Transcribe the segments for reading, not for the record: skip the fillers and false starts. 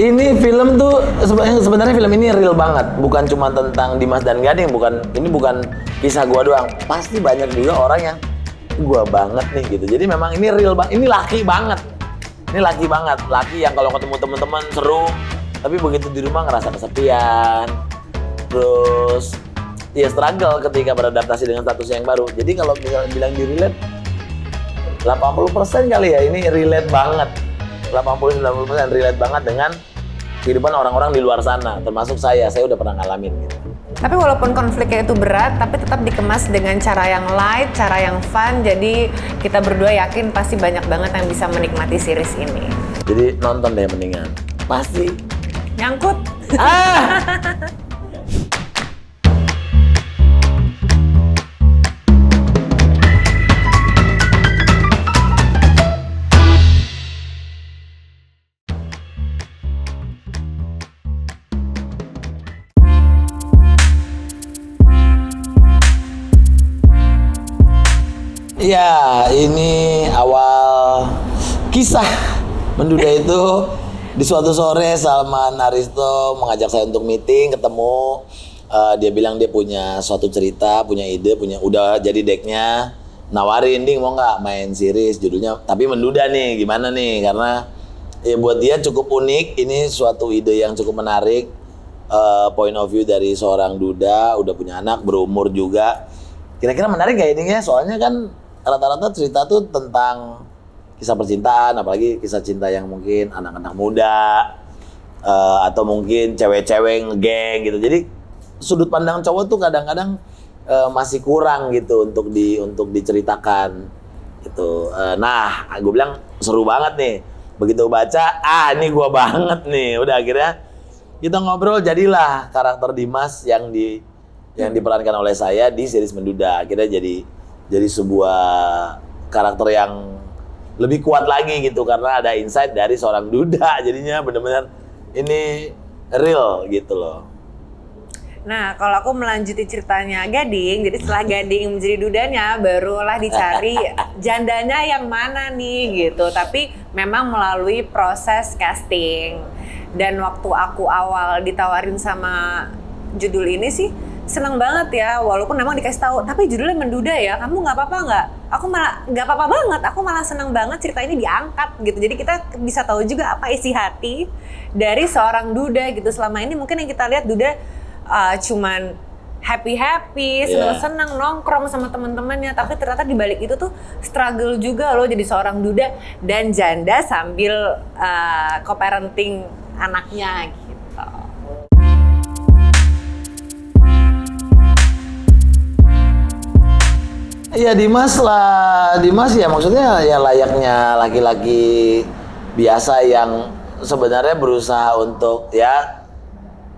Ini film tuh sebenarnya film ini real banget, bukan cuma tentang Dimas dan Gading, ini bukan kisah gua doang. Pasti banyak juga orang yang gua banget nih gitu. Jadi memang ini real banget, ini laki banget. Ini laki banget, laki yang kalau ketemu teman-teman seru, tapi begitu di rumah ngerasa kesepian. Terus ya struggle ketika beradaptasi dengan status yang baru. Jadi kalau misalnya bilang di relate 80% kali ya, ini relate banget. 80-90% relate banget dengan kehidupan orang-orang di luar sana, termasuk saya udah pernah ngalamin gitu. Tapi walaupun konfliknya itu berat, tapi tetap dikemas dengan cara yang light, cara yang fun, jadi kita berdua yakin pasti banyak banget yang bisa menikmati series ini. Jadi nonton deh mendingan, pasti nyangkut. Ya, ini awal kisah menduda itu di suatu sore Salman Aristo mengajak saya untuk meeting, ketemu. Dia bilang dia punya suatu cerita, punya ide, udah jadi decknya. Nawarin, Ding mau nggak main series judulnya, tapi menduda nih, gimana nih? Karena ya buat dia cukup unik, ini suatu ide yang cukup menarik. Point of view dari seorang duda, udah punya anak, berumur juga. Kira-kira menarik gak ini ya? Soalnya kan rata-rata cerita tuh tentang kisah percintaan, apalagi kisah cinta yang mungkin anak-anak muda atau mungkin cewek-cewek ngegeng gitu. Jadi sudut pandang cowok tuh kadang-kadang masih kurang gitu untuk diceritakan gitu. Nah, gue bilang seru banget nih. Begitu baca, ini gua banget nih. Udah akhirnya kita ngobrol, jadilah karakter Dimas yang diperankan oleh saya di series Menduda. Akhirnya jadi sebuah karakter yang lebih kuat lagi gitu karena ada insight dari seorang duda. Jadinya benar-benar ini real gitu loh. Nah, kalau aku melanjuti ceritanya Gading, jadi setelah Gading menjadi dudanya, barulah dicari jandanya yang mana nih gitu. Tapi memang melalui proses casting. Dan waktu aku awal ditawarin sama judul ini sih, seneng banget ya, walaupun memang dikasih tahu, tapi judulnya Menduda ya, kamu nggak apa-apa nggak? Aku malah nggak apa-apa banget, aku malah seneng banget cerita ini diangkat gitu. Jadi kita bisa tahu juga apa isi hati dari seorang duda gitu. Selama ini mungkin yang kita lihat duda cuman happy-happy, seneng-seneng nongkrong sama teman-temannya, tapi ternyata di balik itu tuh struggle juga loh jadi seorang duda dan janda sambil co-parenting anaknya gitu. Iya Dimas ya maksudnya ya layaknya laki-laki biasa yang sebenarnya berusaha untuk ya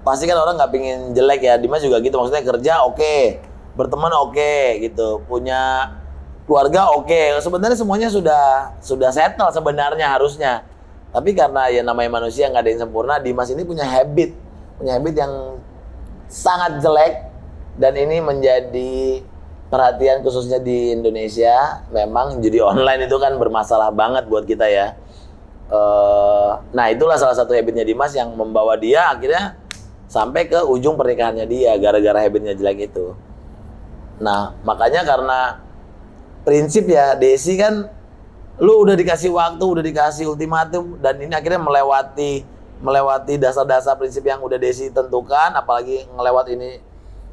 pasti kan orang nggak pingin jelek ya. Dimas juga gitu, maksudnya kerja oke, berteman oke gitu, punya keluarga oke. Sebenarnya semuanya sudah settle sebenarnya harusnya. Tapi karena ya namanya manusia nggak ada yang sempurna, Dimas ini punya habit yang sangat jelek dan ini menjadi perhatian khususnya di Indonesia. Memang judi online itu kan bermasalah banget buat kita ya. Nah itulah salah satu habitnya Dimas yang membawa dia akhirnya sampai ke ujung pernikahannya dia gara-gara habitnya jelek itu. Nah makanya karena prinsip ya Desi kan, lu udah dikasih waktu, udah dikasih ultimatum dan ini akhirnya melewati dasar-dasar prinsip yang udah Desi tentukan, apalagi ngelewat ini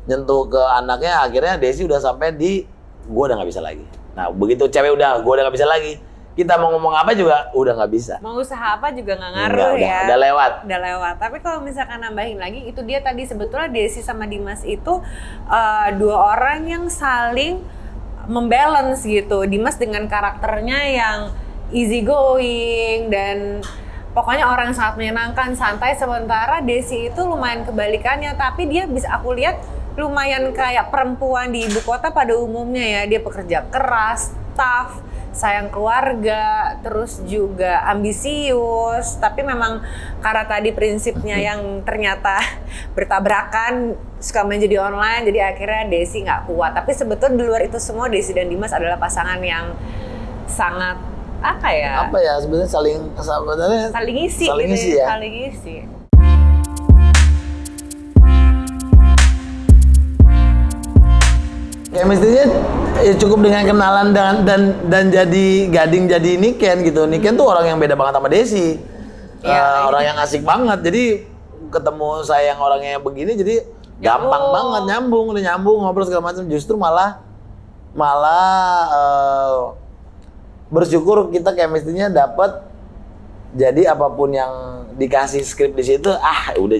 nyentuh ke anaknya, akhirnya Desi udah sampai di gue udah nggak bisa lagi. Nah begitu cewek udah gue udah nggak bisa lagi, kita mau ngomong apa juga udah nggak bisa, mau usaha apa juga nggak ngaruh. Udah lewat. Tapi kalau misalkan nambahin lagi, itu dia tadi sebetulnya Desi sama Dimas itu dua orang yang saling membalance gitu. Dimas dengan karakternya yang easy going dan pokoknya orang yang sangat menyenangkan, santai, sementara Desi itu lumayan kebalikannya, tapi dia bisa aku lihat lumayan kayak perempuan di ibu kota pada umumnya ya. Dia pekerja keras, tough, sayang keluarga, terus juga ambisius, tapi memang karena tadi prinsipnya yang ternyata bertabrakan, suka main judi online, jadi akhirnya Desi nggak kuat. Tapi sebetulnya di luar itu semua Desi dan Dimas adalah pasangan yang sangat apa ya? Apa ya sebenarnya saling Isi saling gitu isi ya. Saling isi. Chemistry-nya ya cukup dengan kenalan dan jadi Gading jadi Niken gitu. Niken tuh orang yang beda banget sama Desi. Orang yang asik banget. Jadi ketemu saya yang orangnya begini jadi gampang banget nyambung ngobrol segala macam. Justru malah bersyukur kita chemistry-nya dapat. Jadi apapun yang dikasih skrip di situ udah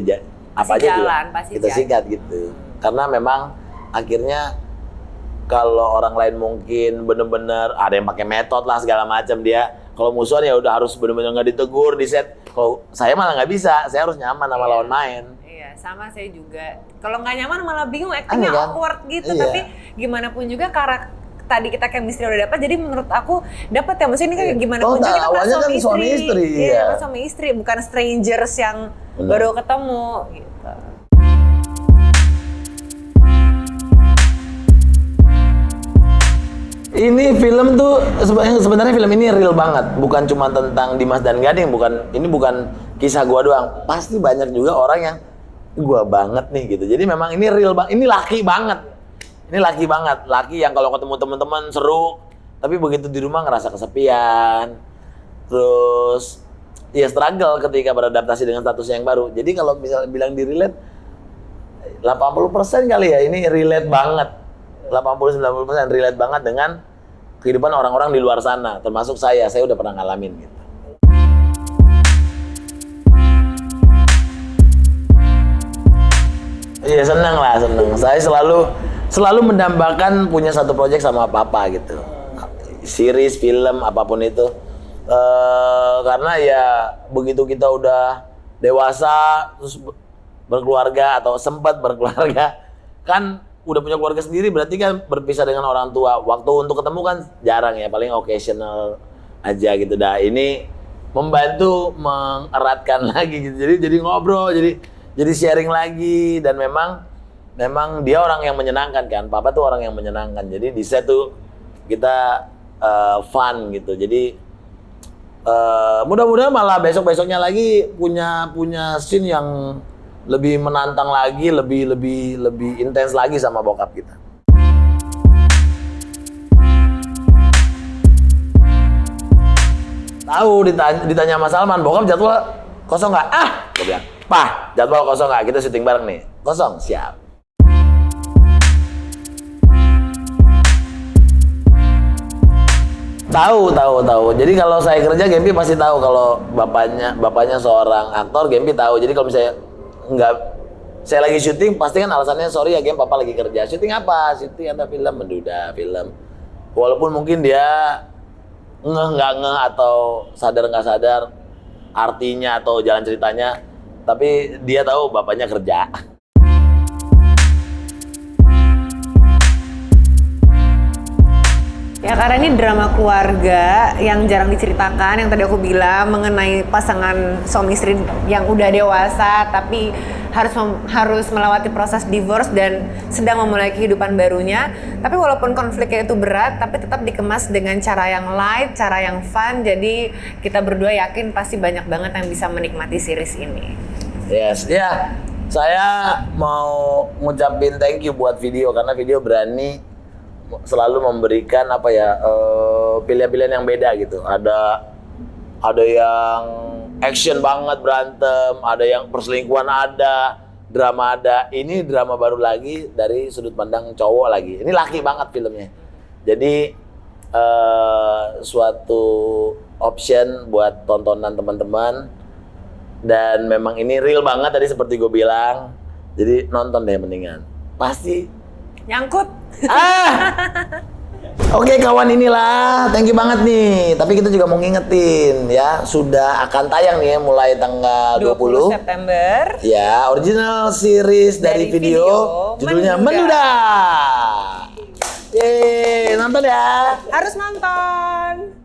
apa aja kita sikat gitu. Karena memang akhirnya kalau orang lain mungkin bener-bener ada yang pakai metode lah segala macam dia. Kalau musuhan ya udah harus bener-bener nggak ditegur, di set. Kalau saya malah nggak bisa, saya harus nyaman sama lawan main. Iya, sama saya juga. Kalau nggak nyaman malah bingung, actingnya awkward gitu. Iya. Tapi gimana pun juga tadi kita chemistry udah dapat, jadi menurut aku dapat ya. Maksudnya ini kan gimana pun juga kita awalnya kan suami istri. Iya, suami istri, bukan strangers yang baru ketemu gitu. Ini film tuh sebenarnya film ini real banget, bukan cuma tentang Dimas dan Gading, ini bukan kisah gua doang. Pasti banyak juga orang yang gua banget nih gitu. Jadi memang ini real banget, ini laki banget. Ini laki banget, laki yang kalau ketemu teman-teman seru, tapi begitu di rumah ngerasa kesepian. Terus ya struggle ketika beradaptasi dengan statusnya yang baru. Jadi kalau misalnya bilang di relate 80% kali ya ini relate banget. 80-90% relate banget dengan kehidupan orang-orang di luar sana, termasuk saya udah pernah ngalamin gitu. Iya seneng. Saya selalu mendambakan punya satu proyek sama papa gitu. Series, film, apapun itu. Karena ya begitu kita udah dewasa, terus berkeluarga atau sempat berkeluarga, kan udah punya keluarga sendiri berarti kan berpisah dengan orang tua. Waktu untuk ketemu kan jarang ya, paling occasional aja gitu. Ini membantu mengeratkan lagi gitu. Jadi ngobrol, jadi sharing lagi dan memang dia orang yang menyenangkan kan. Papa tuh orang yang menyenangkan. Jadi di set tuh kita fun gitu. Jadi mudah-mudahan malah besok-besoknya lagi punya scene yang lebih menantang lagi, lebih intens lagi sama bokap kita. Tahu ditanya sama Salman, bokap jadwal kosong nggak? Gue bilang, "Pah, jadwal kosong nggak? Kita syuting bareng nih." Kosong, siap. Tahu. Jadi kalau saya kerja, Gempi pasti tahu kalau bapaknya seorang aktor, Gempi tahu. Jadi kalau misalnya nggak, saya lagi syuting, pasti kan alasannya sorry ya Gem, papa lagi kerja. Syuting apa? Syuting ada film, menduda film. Walaupun mungkin dia nggak ngeh atau sadar nggak sadar artinya atau jalan ceritanya, tapi dia tahu bapaknya kerja. Ya karena ini drama keluarga yang jarang diceritakan, yang tadi aku bilang mengenai pasangan suami istri yang udah dewasa tapi harus melewati proses divorce dan sedang memulai kehidupan barunya. Tapi walaupun konfliknya itu berat, tapi tetap dikemas dengan cara yang light, cara yang fun. Jadi kita berdua yakin pasti banyak banget yang bisa menikmati series ini. Yes, ya. Saya mau ngucapin thank you buat video karena video berani selalu memberikan pilihan-pilihan yang beda gitu. Ada yang action banget berantem, ada yang perselingkuhan, ada drama, ada. Ini drama baru lagi dari sudut pandang cowok lagi. Ini laki banget filmnya. Jadi suatu option buat tontonan teman-teman. Dan memang ini real banget tadi seperti gue bilang. Jadi nonton deh mendingan. Pasti nyangkut. Oke kawan, inilah thank you banget nih. Tapi kita juga mau ngingetin ya, sudah akan tayang nih ya mulai tanggal 20 September. Ya, original series dari video judulnya Menduda. Yeay, nonton ya. Harus nonton.